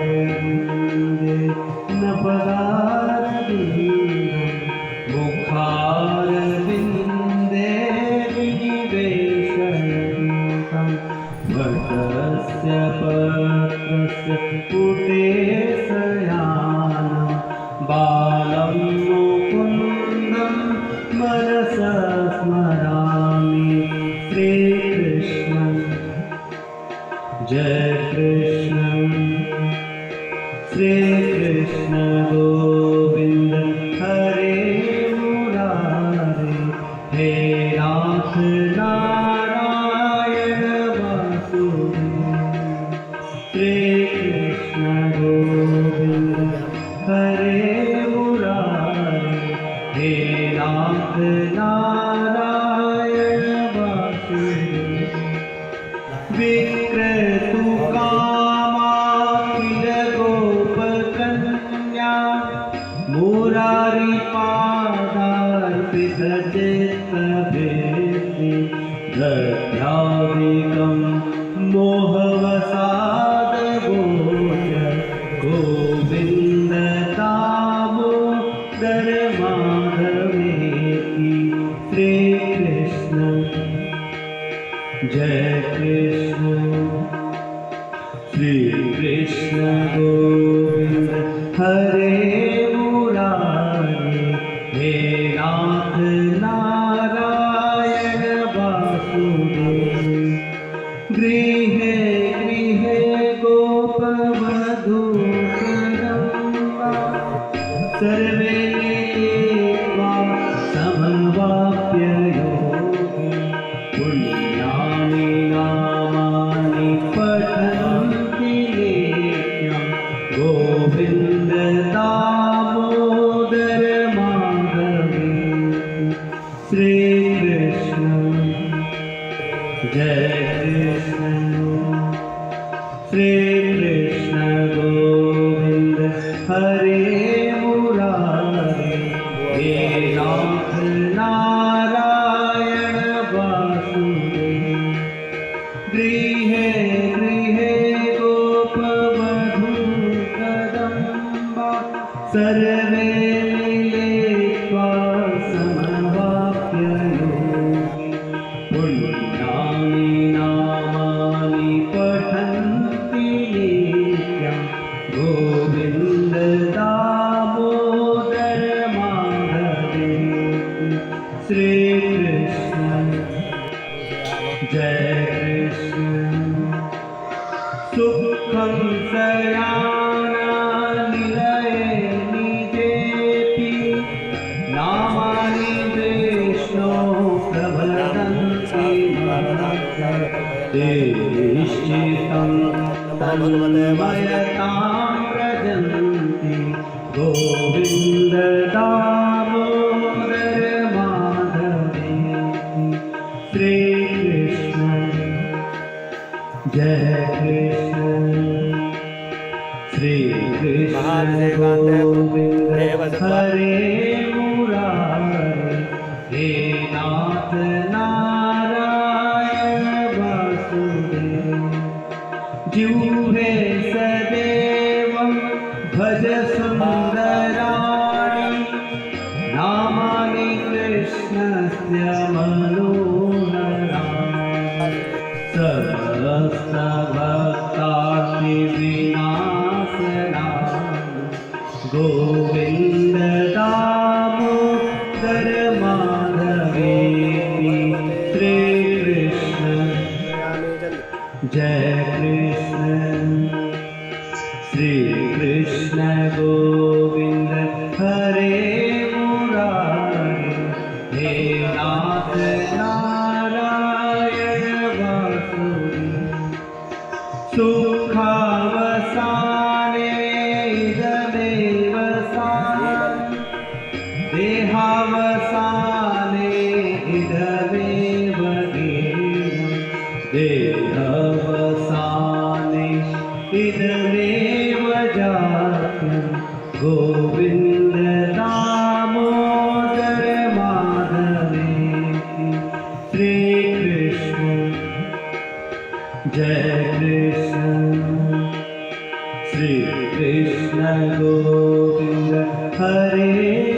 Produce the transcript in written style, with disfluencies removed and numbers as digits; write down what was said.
करुणारविन्दे नपदारविन्दं मुखारविन्दे विनिवेशयन्तं वटस्य पत्रस्य पुटे शयानं बालं मुकुन्दं मनसा स्मरामि श्रीकृष्ण जय कृष्ण श्री कृष्ण गोविंद हरे मुरारे हे नाथ नारायण वासुदेव श्री कृष्ण गोविंद हरे मुरारे हे नाथ नारायण वासुदेव विक्रतु कामाखिल गोपकन्या मुरारी पादार्पितचित्तभेदि दध्यादिकं मोहवसादगोचर गोविन्द दामोदर माधवेति श्रीकृष्ण जय कृष्ण श्री कृष्ण गोविंद हरे मुरारे हे नाथ नारायण वासुदेव गृहे गृहे गोपवधूकदम्बा सर्वे वा समवाप्य योगी पुण्यानि नामानि पठन्ति नित्यं गोविन्द दामोदर माधवेति श्रीकृष्ण जय कृष्ण श्रीकृष्ण गोविन्द हरे मुरारे हे नाथ नारायण वासुदेव गृहे गृहे गोपवधूकदम्बा सर्वे मिलित्वा समवाप्य योगी पुण्यानि नामानि पठन्ति नित्यं गोविन्द दामोदर माधवेति श्रीकृष्ण जय कृष्ण सुखं शयानानिलये निजेति नामानि विष्णो प्रवदन्ति ते निश्चितं तन्मयतां व्रजन्ति गोविन्द दामोदर माधवेति श्रीकृष्ण जय कृष्ण श्री कृष्ण गोविंद हरे मुरारे हे नाथ नारायण वासुदेव जिह्वे सदैवं भज सुन्दराणि नामानि कृष्णस्य मनोहराणि समस्तभक्तादिविनाशनानि गोविन्द दामोदर माधवेति श्रीकृष्ण जय कृष्ण श्रीकृष्ण गोविन्द हरे मुरारे हे नाथ नारायण वासुदेव सुखावसाने इदमेव साधनं देहावसाने इदमेव गेयं देहावसाने इदमेव जातं गोविन्द दामोदर माधवेति श्रीकृष्ण जय कृष्ण श्री कृष्ण गोविंद हरे